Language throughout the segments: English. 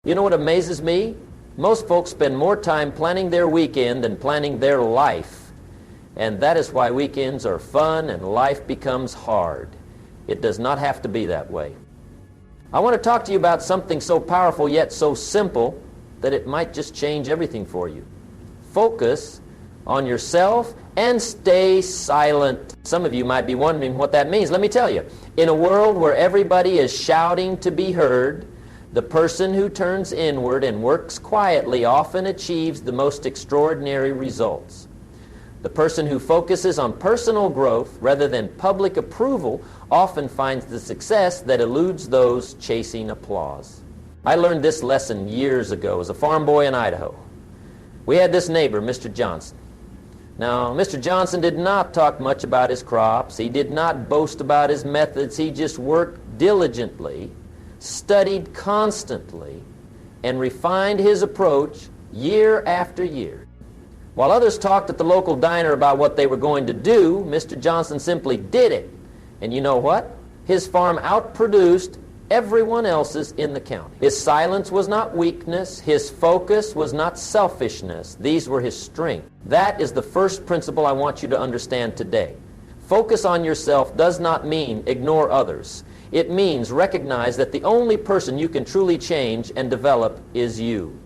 You know what amazes me? Most folks spend more time planning their weekend than planning their life. And that is why weekends are fun and life becomes hard. It does not have to be that way. I want to talk to you about something so powerful yet so simple that it might just change everything for you. Focus on yourself and stay silent. Some of you might be wondering what that means. Let me tell you. In a world where everybody is shouting to be heard, the person who turns inward and works quietly often achieves the most extraordinary results. The person who focuses on personal growth rather than public approval often finds the success that eludes those chasing applause. I learned this lesson years ago as a farm boy in Idaho. We had this neighbor, Mr. Johnson. Now, Mr. Johnson did not talk much about his crops. He did not boast about his methods. He just worked diligently, studied constantly, and refined his approach year after year. While others talked at the local diner about what they were going to do, Mr. Johnson simply did it. And you know what? His farm outproduced everyone else's in the county. His silence was not weakness. His focus was not selfishness. These were his strengths. That is the first principle I want you to understand today. Focus on yourself does not mean ignore others. It means recognize that the only person you can truly change and develop is you.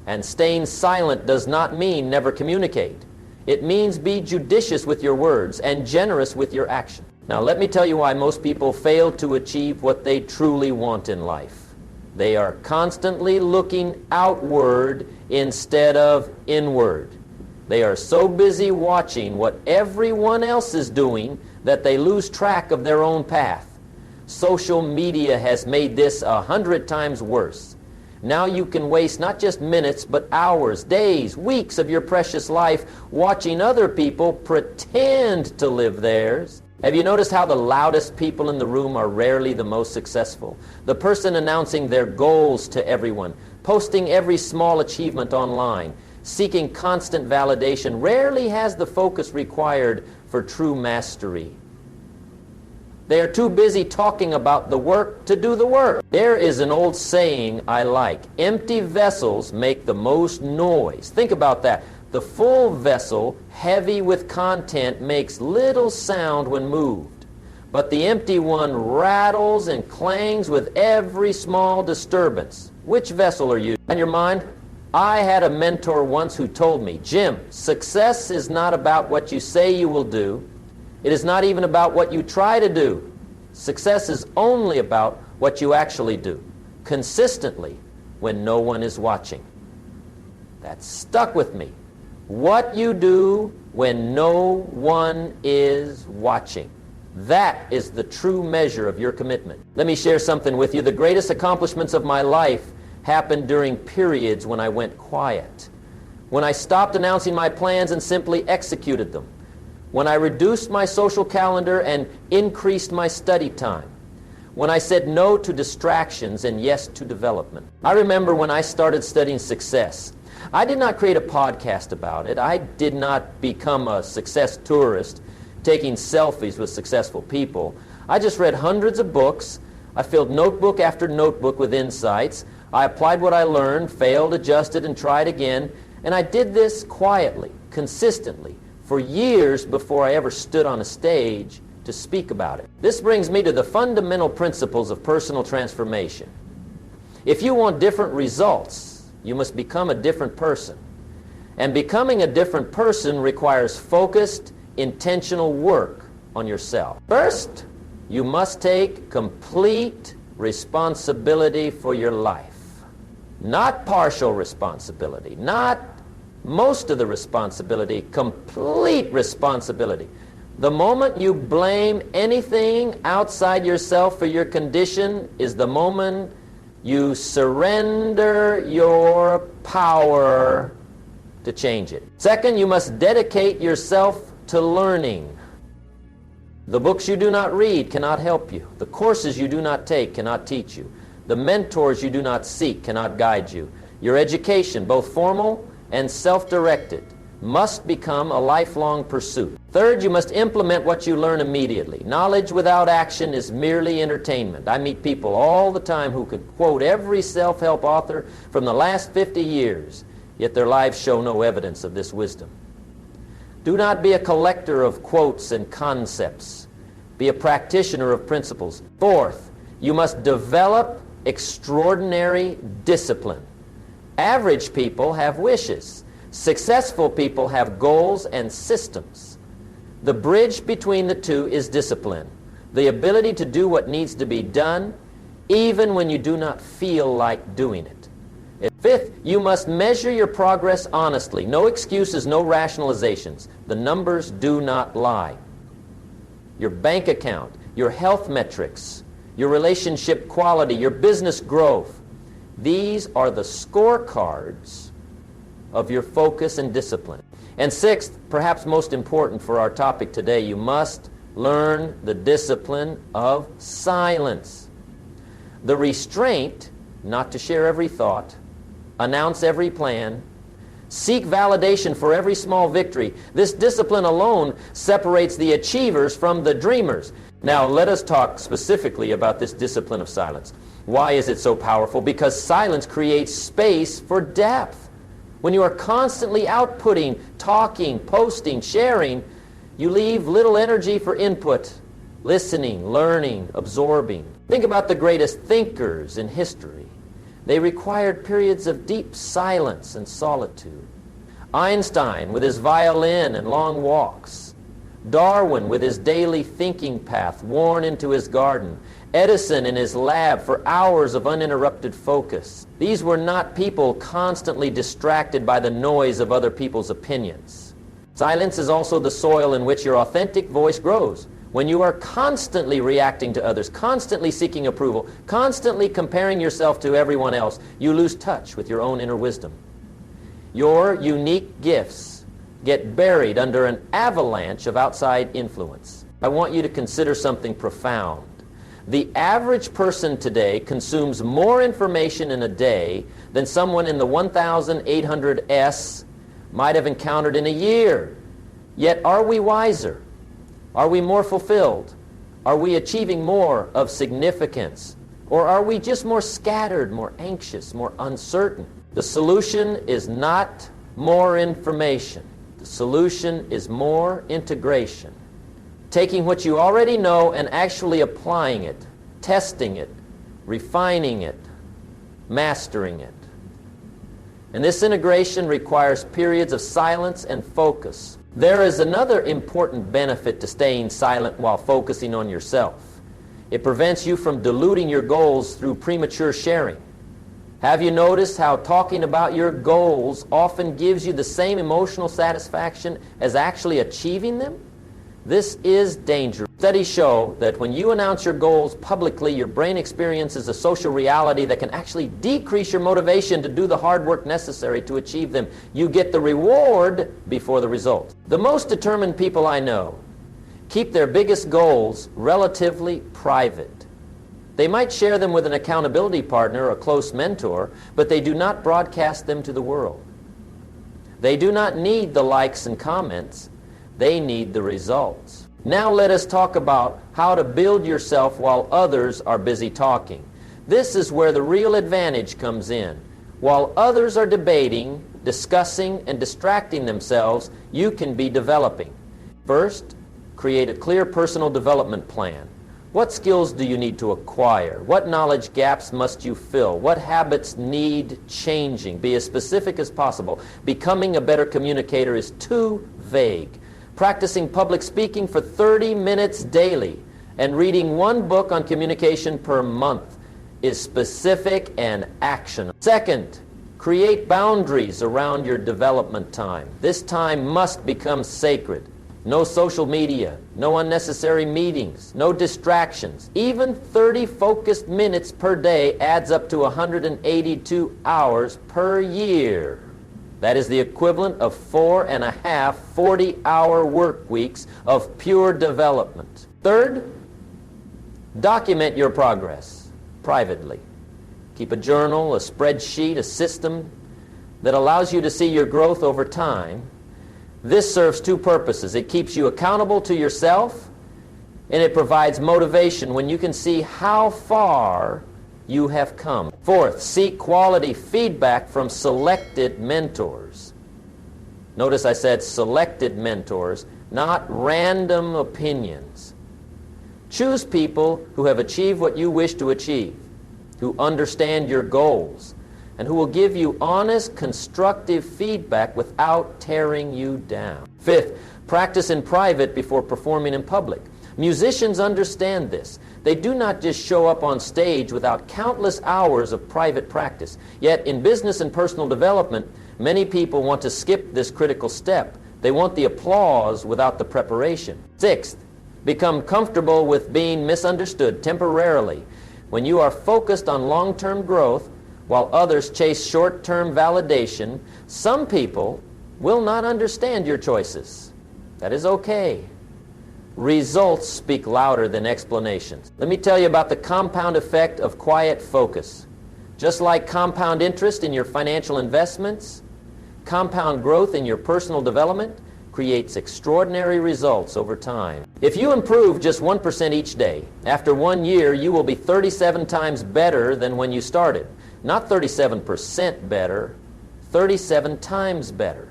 And staying silent does not mean never communicate. It means be judicious with your words and generous with your action. Now let me tell you why most people fail to achieve what they truly want in life. They are constantly looking outward instead of inward. They are so busy watching what everyone else is doing that they lose track of their own path. Social media has made this 100 times worse. Now you can waste not just minutes, but hours, days, weeks of your precious life watching other people pretend to live theirs. Have you noticed how the loudest people in the room are rarely the most successful? The person announcing their goals to everyone, posting every small achievement online, seeking constant validation, rarely has the focus required for true mastery. They are too busy talking about the work to do the work. There is an old saying I like. Empty vessels make the most noise. Think about that. The full vessel, heavy with content, makes little sound when moved. But the empty one rattles and clangs with every small disturbance. Which vessel are you in your mind? I had a mentor once who told me, Jim, success is not about what you say you will do. It is not even about what you try to do. Success is only about what you actually do, consistently, when no one is watching. That stuck with me. What you do when no one is watching. That is the true measure of your commitment. Let me share something with you. The greatest accomplishments of my life happened during periods when I went quiet, when I stopped announcing my plans and simply executed them, when I reduced my social calendar and increased my study time, when I said no to distractions and yes to development. I remember when I started studying success. I did not create a podcast about it. I did not become a success tourist taking selfies with successful people. I just read hundreds of books. I filled notebook after notebook with insights. I applied what I learned, failed, adjusted, and tried again. And I did this quietly, consistently, for years before I ever stood on a stage to speak about it. This brings me to the fundamental principles of personal transformation. If you want different results, you must become a different person. And becoming a different person requires focused, intentional work on yourself. First, you must take complete responsibility for your life. Not partial responsibility, not most of the responsibility, complete responsibility. The moment you blame anything outside yourself for your condition is the moment you surrender your power to change it. Second, you must dedicate yourself to learning. The books you do not read cannot help you. The courses you do not take cannot teach you. The mentors you do not seek cannot guide you. Your education, both formal and self-directed, must become a lifelong pursuit. Third, you must implement what you learn immediately. Knowledge without action is merely entertainment. I meet people all the time who could quote every self-help author from the last 50 years, yet their lives show no evidence of this wisdom. Do not be a collector of quotes and concepts. Be a practitioner of principles. Fourth, you must develop extraordinary discipline. Average people have wishes. Successful people have goals and systems. The bridge between the two is discipline, the ability to do what needs to be done, even when you do not feel like doing it. And fifth, you must measure your progress honestly. No excuses, no rationalizations. The numbers do not lie. Your bank account, your health metrics, your relationship quality, your business growth, these are the scorecards of your focus and discipline. And sixth, perhaps most important for our topic today, you must learn the discipline of silence. The restraint not to share every thought, announce every plan, seek validation for every small victory. This discipline alone separates the achievers from the dreamers. Now, let us talk specifically about this discipline of silence. Why is it so powerful? Because silence creates space for depth. When you are constantly outputting, talking, posting, sharing, you leave little energy for input, listening, learning, absorbing. Think about the greatest thinkers in history. They required periods of deep silence and solitude. Einstein with his violin and long walks. Darwin with his daily thinking path worn into his garden. Edison in his lab for hours of uninterrupted focus. These were not people constantly distracted by the noise of other people's opinions. Silence is also the soil in which your authentic voice grows. When you are constantly reacting to others, constantly seeking approval, constantly comparing yourself to everyone else, you lose touch with your own inner wisdom. Your unique gifts get buried under an avalanche of outside influence. I want you to consider something profound. The average person today consumes more information in a day than someone in the 1800s might have encountered in a year. Yet are we wiser? Are we more fulfilled? Are we achieving more of significance? Or are we just more scattered, more anxious, more uncertain? The solution is not more information. The solution is more integration. Taking what you already know and actually applying it, testing it, refining it, mastering it. And this integration requires periods of silence and focus. There is another important benefit to staying silent while focusing on yourself. It prevents you from diluting your goals through premature sharing. Have you noticed how talking about your goals often gives you the same emotional satisfaction as actually achieving them? This is dangerous. Studies show that when you announce your goals publicly, your brain experiences a social reality that can actually decrease your motivation to do the hard work necessary to achieve them. You get the reward before the result. The most determined people I know keep their biggest goals relatively private. They might share them with an accountability partner or a close mentor, but they do not broadcast them to the world. They do not need the likes and comments. They need the results. Now let us talk about how to build yourself while others are busy talking. This is where the real advantage comes in. While others are debating, discussing, and distracting themselves, you can be developing. First, create a clear personal development plan. What skills do you need to acquire? What knowledge gaps must you fill? What habits need changing? Be as specific as possible. Becoming a better communicator is too vague. Practicing public speaking for 30 minutes daily and reading one book on communication per month is specific and actionable. Second, create boundaries around your development time. This time must become sacred. No social media, no unnecessary meetings, no distractions. Even 30 focused minutes per day adds up to 182 hours per year. That is the equivalent of 4.5 40-hour work weeks of pure development. Third, document your progress privately. Keep a journal, a spreadsheet, a system that allows you to see your growth over time. This serves two purposes. It keeps you accountable to yourself, and it provides motivation when you can see how far you have come. Fourth, seek quality feedback from selected mentors. Notice I said selected mentors, not random opinions. Choose people who have achieved what you wish to achieve, who understand your goals, and who will give you honest, constructive feedback without tearing you down. Fifth, practice in private before performing in public. Musicians understand this. They do not just show up on stage without countless hours of private practice. Yet in business and personal development, many people want to skip this critical step. They want the applause without the preparation. Sixth, become comfortable with being misunderstood temporarily. When you are focused on long-term growth, while others chase short-term validation, some people will not understand your choices. That is okay. Results speak louder than explanations. Let me tell you about the compound effect of quiet focus. Just like compound interest in your financial investments, compound growth in your personal development creates extraordinary results over time. If you improve just 1% each day, after 1 year you will be 37 times better than when you started. Not 37% better, 37 times better.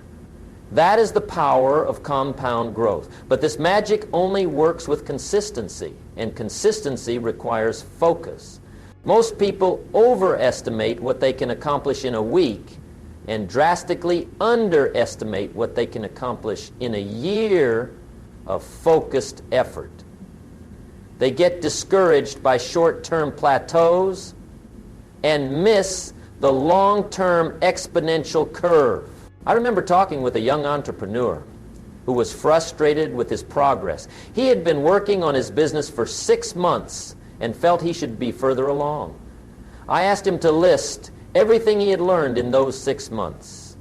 That is the power of compound growth. But this magic only works with consistency, and consistency requires focus. Most people overestimate what they can accomplish in a week and drastically underestimate what they can accomplish in a year of focused effort. They get discouraged by short-term plateaus and miss the long-term exponential curve. I remember talking with a young entrepreneur who was frustrated with his progress. He had been working on his business for 6 months and felt he should be further along. I asked him to list everything he had learned in those 6 months.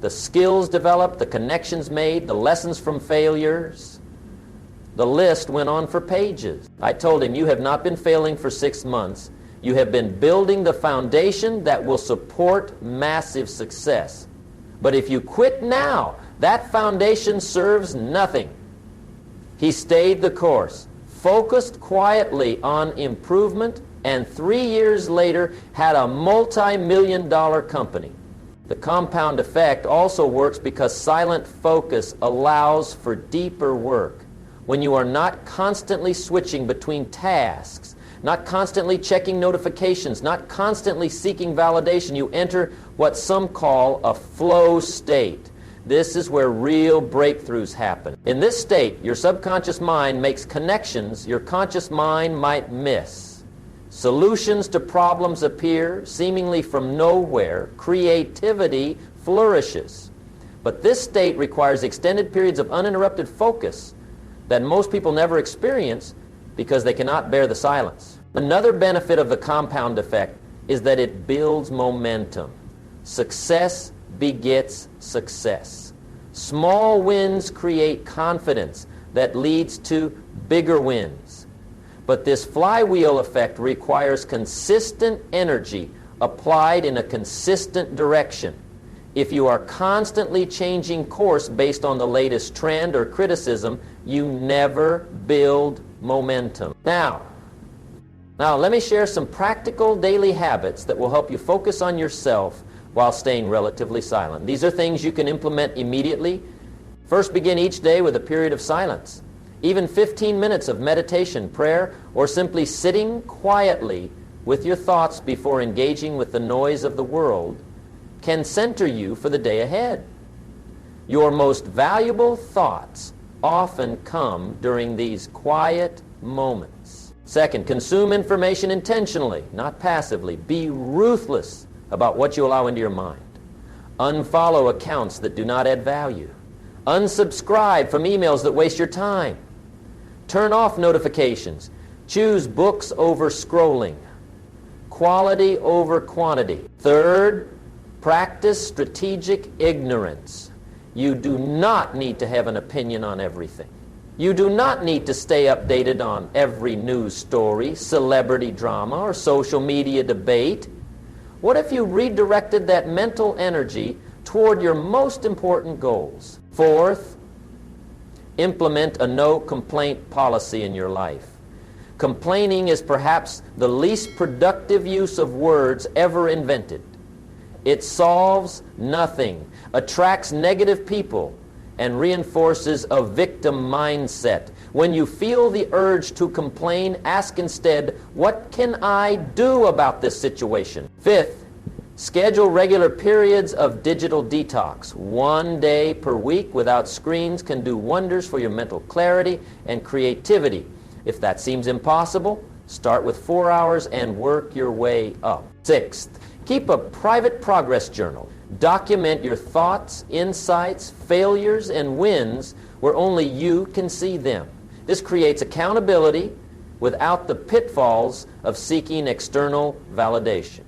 The skills developed, the connections made, the lessons from failures. The list went on for pages. I told him, you have not been failing for 6 months. You have been building the foundation that will support massive success. But if you quit now, that foundation serves nothing. He stayed the course, focused quietly on improvement, and 3 years later had a multi-million-dollar company. The compound effect also works because silent focus allows for deeper work. When you are not constantly switching between tasks, not constantly checking notifications, not constantly seeking validation, you enter what some call a flow state. This is where real breakthroughs happen. In this state, your subconscious mind makes connections your conscious mind might miss. Solutions to problems appear seemingly from nowhere. Creativity flourishes. But this state requires extended periods of uninterrupted focus that most people never experience because they cannot bear the silence. Another benefit of the compound effect is that it builds momentum. Success begets success. Small wins create confidence that leads to bigger wins. But this flywheel effect requires consistent energy applied in a consistent direction. If you are constantly changing course based on the latest trend or criticism, you never build momentum. Now, let me share some practical daily habits that will help you focus on yourself while staying relatively silent. These are things you can implement immediately. First, begin each day with a period of silence. Even 15 minutes of meditation, prayer, or simply sitting quietly with your thoughts before engaging with the noise of the world can center you for the day ahead. Your most valuable thoughts often come during these quiet moments. Second, consume information intentionally, not passively. Be ruthless about what you allow into your mind. Unfollow accounts that do not add value. Unsubscribe from emails that waste your time. Turn off notifications. Choose books over scrolling. Quality over quantity. Third, practice strategic ignorance. You do not need to have an opinion on everything. You do not need to stay updated on every news story, celebrity drama, or social media debate. What if you redirected that mental energy toward your most important goals? Fourth, implement a no complaint policy in your life. Complaining is perhaps the least productive use of words ever invented. It solves nothing, attracts negative people, and reinforces a victim mindset. When you feel the urge to complain, ask instead, what can I do about this situation? Fifth, schedule regular periods of digital detox. 1 day per week without screens can do wonders for your mental clarity and creativity. If that seems impossible, start with 4 hours and work your way up. Sixth, keep a private progress journal. Document your thoughts, insights, failures, and wins where only you can see them. This creates accountability without the pitfalls of seeking external validation.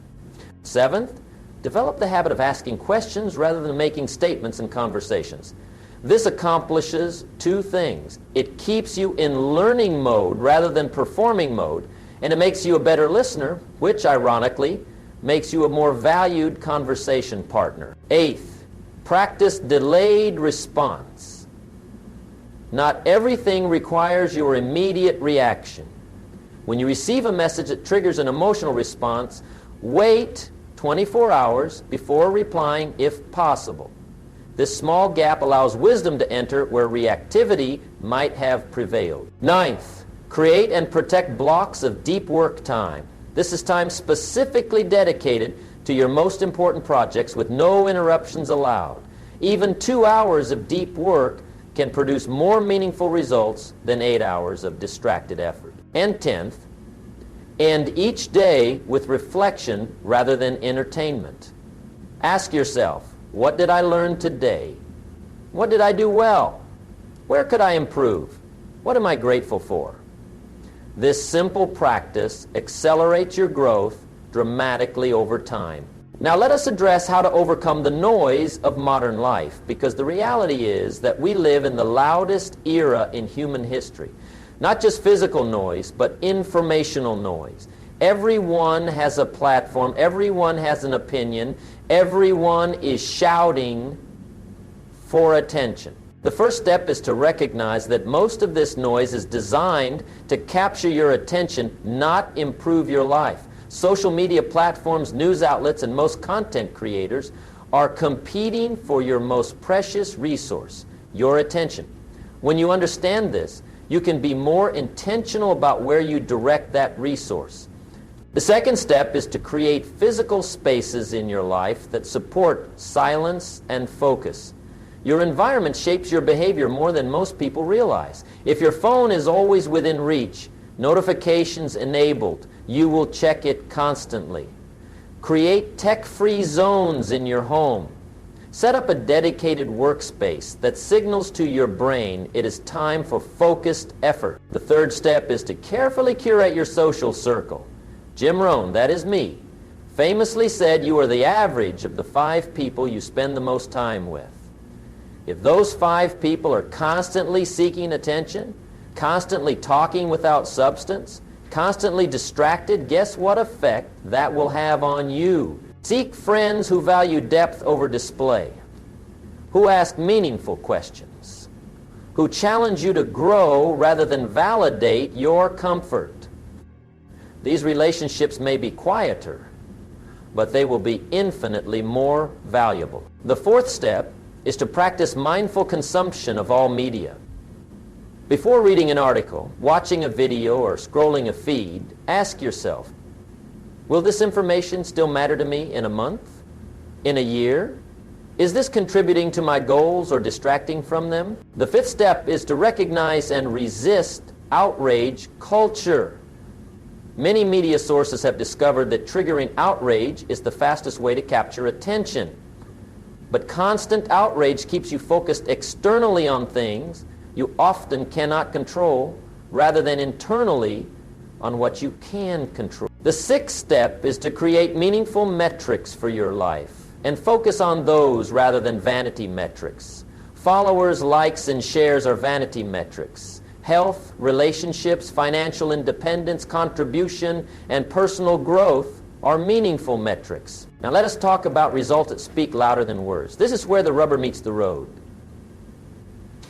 Seventh, develop the habit of asking questions rather than making statements in conversations. This accomplishes two things. It keeps you in learning mode rather than performing mode, and it makes you a better listener, which, ironically, makes you a more valued conversation partner. Eighth, practice delayed response. Not everything requires your immediate reaction. When you receive a message that triggers an emotional response, wait 24 hours before replying if possible. This small gap allows wisdom to enter where reactivity might have prevailed. Ninth, create and protect blocks of deep work time. This is time specifically dedicated to your most important projects with no interruptions allowed. Even 2 hours of deep work can produce more meaningful results than 8 hours of distracted effort. And 10th, end each day with reflection rather than entertainment. Ask yourself, what did I learn today? What did I do well? Where could I improve? What am I grateful for? This simple practice accelerates your growth dramatically over time. Now let us address how to overcome the noise of modern life, because the reality is that we live in the loudest era in human history. Not just physical noise, but informational noise. Everyone has a platform, everyone has an opinion, everyone is shouting for attention. The first step is to recognize that most of this noise is designed to capture your attention, not improve your life. Social media platforms, news outlets, and most content creators are competing for your most precious resource, your attention. When you understand this, you can be more intentional about where you direct that resource. The second step is to create physical spaces in your life that support silence and focus. Your environment shapes your behavior more than most people realize. If your phone is always within reach, notifications enabled, you will check it constantly. Create tech-free zones in your home. Set up a dedicated workspace that signals to your brain it is time for focused effort. The third step is to carefully curate your social circle. Jim Rohn, that is me, famously said you are the average of the 5 people you spend the most time with. If those 5 people are constantly seeking attention, constantly talking without substance, constantly distracted, guess what effect that will have on you? Seek friends who value depth over display, who ask meaningful questions, who challenge you to grow rather than validate your comfort. These relationships may be quieter, but they will be infinitely more valuable. The fourth step is to practice mindful consumption of all media. Before reading an article, watching a video, or scrolling a feed, ask yourself, will this information still matter to me in a month? In a year? Is this contributing to my goals or distracting from them? The fifth step is to recognize and resist outrage culture. Many media sources have discovered that triggering outrage is the fastest way to capture attention. But constant outrage keeps you focused externally on things you often cannot control, rather than internally on what you can control. The sixth step is to create meaningful metrics for your life and focus on those rather than vanity metrics. Followers, likes, and shares are vanity metrics. Health, relationships, financial independence, contribution, and personal growth are meaningful metrics. Now let us talk about results that speak louder than words. This is where the rubber meets the road.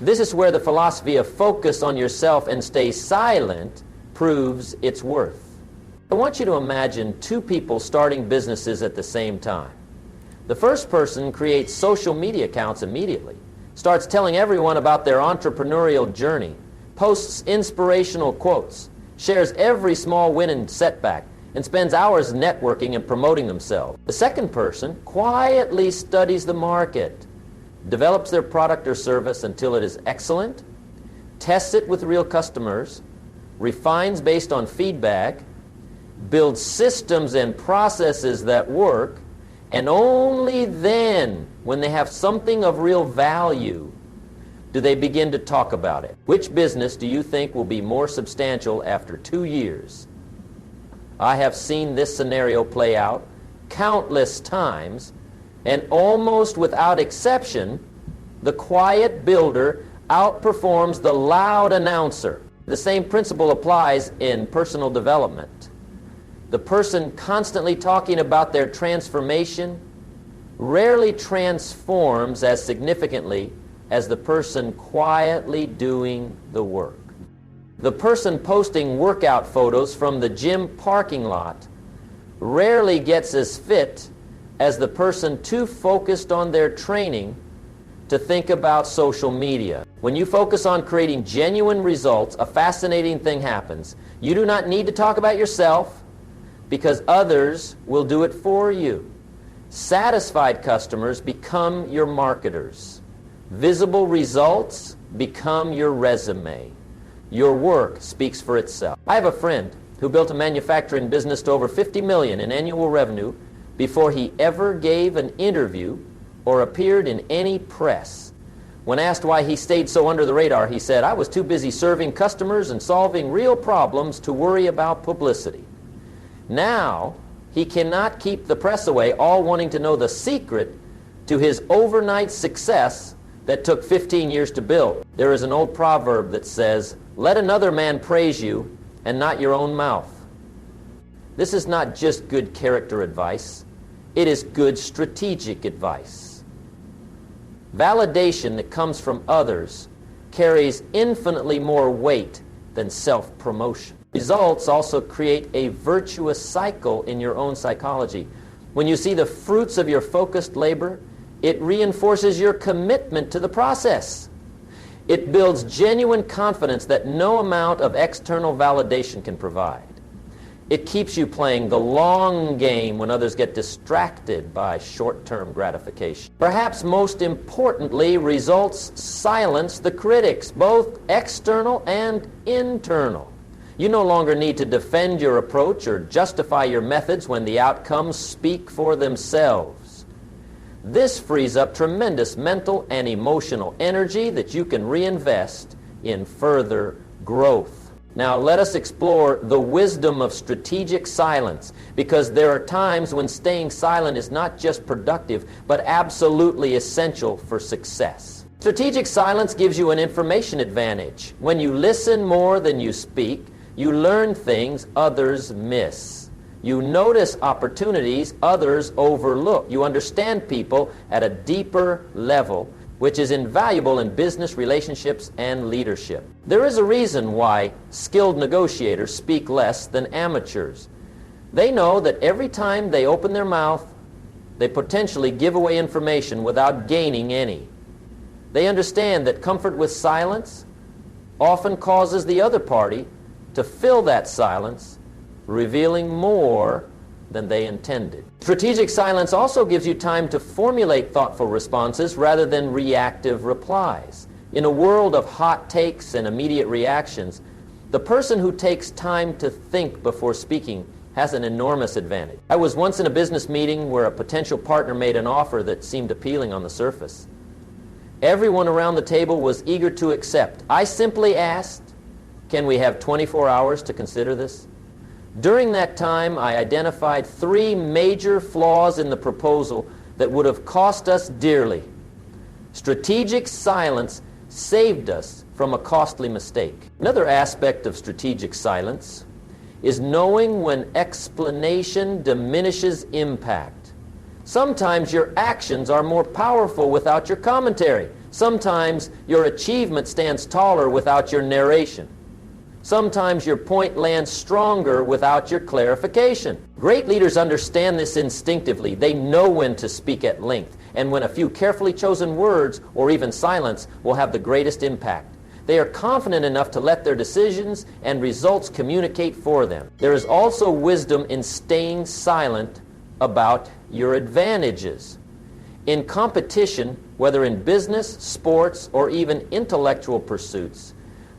This is where the philosophy of focus on yourself and stay silent proves its worth. I want you to imagine two people starting businesses at the same time. The first person creates social media accounts immediately, starts telling everyone about their entrepreneurial journey, posts inspirational quotes, shares every small win and setback, and spends hours networking and promoting themselves. The second person quietly studies the market, develops their product or service until it is excellent, tests it with real customers, refines based on feedback, builds systems and processes that work, and only then, when they have something of real value, do they begin to talk about it. Which business do you think will be more substantial after 2 years? I have seen this scenario play out countless times, and almost without exception, the quiet builder outperforms the loud announcer. The same principle applies in personal development. The person constantly talking about their transformation rarely transforms as significantly as the person quietly doing the work. The person posting workout photos from the gym parking lot rarely gets as fit as the person too focused on their training to think about social media. When you focus on creating genuine results, a fascinating thing happens. You do not need to talk about yourself because others will do it for you. Satisfied customers become your marketers. Visible results become your resume. Your work speaks for itself. I have a friend who built a manufacturing business to over $50 million in annual revenue before he ever gave an interview or appeared in any press. When asked why he stayed so under the radar, he said, "I was too busy serving customers and solving real problems to worry about publicity." Now, he cannot keep the press away, all wanting to know the secret to his overnight success that took 15 years to build. There is an old proverb that says, "Let another man praise you and not your own mouth." This is not just good character advice. It is good strategic advice. Validation that comes from others carries infinitely more weight than self-promotion. Results also create a virtuous cycle in your own psychology. When you see the fruits of your focused labor, it reinforces your commitment to the process. It builds genuine confidence that no amount of external validation can provide. It keeps you playing the long game when others get distracted by short-term gratification. Perhaps most importantly, results silence the critics, both external and internal. You no longer need to defend your approach or justify your methods when the outcomes speak for themselves. This frees up tremendous mental and emotional energy that you can reinvest in further growth. Now let us explore the wisdom of strategic silence, because there are times when staying silent is not just productive, but absolutely essential for success. Strategic silence gives you an information advantage. When you listen more than you speak, you learn things others miss. You notice opportunities others overlook. You understand people at a deeper level, which is invaluable in business relationships and leadership. There is a reason why skilled negotiators speak less than amateurs. They know that every time they open their mouth, they potentially give away information without gaining any. They understand that comfort with silence often causes the other party to fill that silence, revealing more than they intended. Strategic silence also gives you time to formulate thoughtful responses rather than reactive replies. In a world of hot takes and immediate reactions, the person who takes time to think before speaking has an enormous advantage. I was once in a business meeting where a potential partner made an offer that seemed appealing on the surface. Everyone around the table was eager to accept. I simply asked, "Can we have 24 hours to consider this?" During that time, I identified 3 major flaws in the proposal that would have cost us dearly. Strategic silence saved us from a costly mistake. Another aspect of strategic silence is knowing when explanation diminishes impact. Sometimes your actions are more powerful without your commentary. Sometimes your achievement stands taller without your narration. Sometimes your point lands stronger without your clarification. Great leaders understand this instinctively. They know when to speak at length and when a few carefully chosen words or even silence will have the greatest impact. They are confident enough to let their decisions and results communicate for them. There is also wisdom in staying silent about your advantages. In competition, whether in business, sports, or even intellectual pursuits,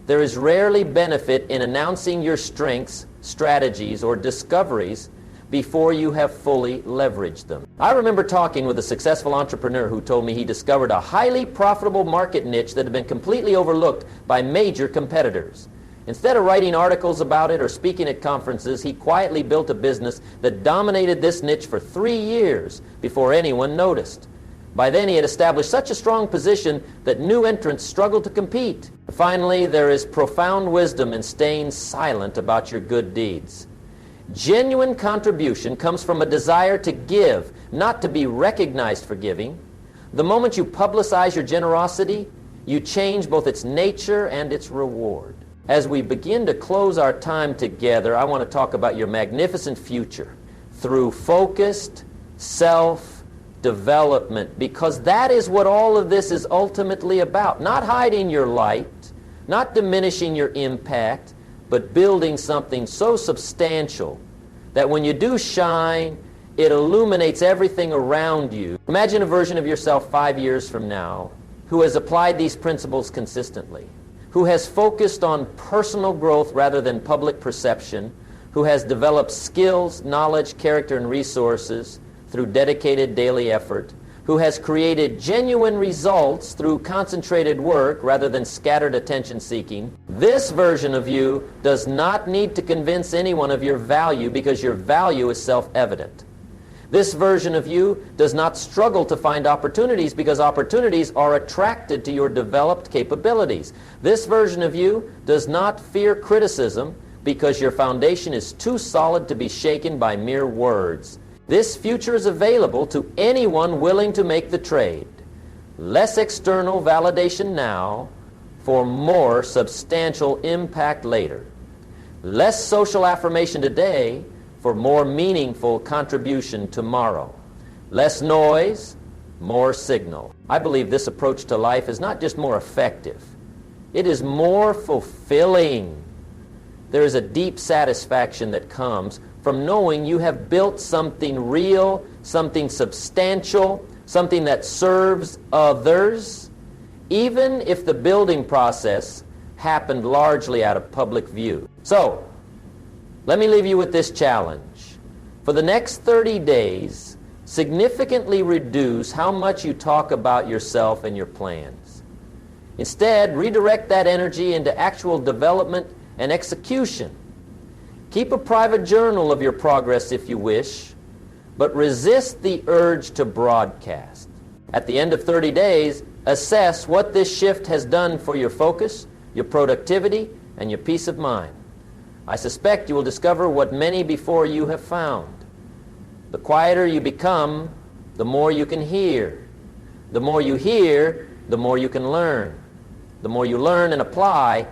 there is rarely benefit in announcing your strengths, strategies, or discoveries before you have fully leveraged them. I remember talking with a successful entrepreneur who told me he discovered a highly profitable market niche that had been completely overlooked by major competitors. Instead of writing articles about it or speaking at conferences, he quietly built a business that dominated this niche for 3 years before anyone noticed. By then, he had established such a strong position that new entrants struggled to compete. Finally, there is profound wisdom in staying silent about your good deeds. Genuine contribution comes from a desire to give, not to be recognized for giving. The moment you publicize your generosity, you change both its nature and its reward. As we begin to close our time together, I want to talk about your magnificent future through focused self-development, because that is what all of this is ultimately about. Not hiding your light, not diminishing your impact, but building something so substantial that when you do shine, it illuminates everything around you. Imagine a version of yourself 5 years from now who has applied these principles consistently, who has focused on personal growth rather than public perception, who has developed skills, knowledge, character, and resources through dedicated daily effort, who has created genuine results through concentrated work rather than scattered attention-seeking. This version of you does not need to convince anyone of your value because your value is self-evident. This version of you does not struggle to find opportunities because opportunities are attracted to your developed capabilities. This version of you does not fear criticism because your foundation is too solid to be shaken by mere words. This future is available to anyone willing to make the trade. Less external validation now for more substantial impact later. Less social affirmation today for more meaningful contribution tomorrow. Less noise, more signal. I believe this approach to life is not just more effective, it is more fulfilling. There is a deep satisfaction that comes from knowing you have built something real, something substantial, something that serves others, even if the building process happened largely out of public view. So, let me leave you with this challenge. For the next 30 days, significantly reduce how much you talk about yourself and your plans. Instead, redirect that energy into actual development and execution. Keep a private journal of your progress if you wish, but resist the urge to broadcast. At the end of 30 days, assess what this shift has done for your focus, your productivity, and your peace of mind. I suspect you will discover what many before you have found. The quieter you become, the more you can hear. The more you hear, the more you can learn. The more you learn and apply,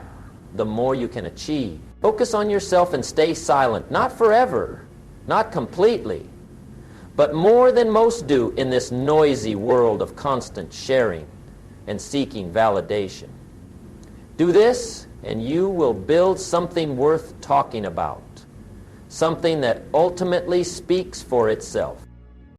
the more you can achieve. Focus on yourself and stay silent, not forever, not completely, but more than most do in this noisy world of constant sharing and seeking validation. Do this, and you will build something worth talking about, something that ultimately speaks for itself.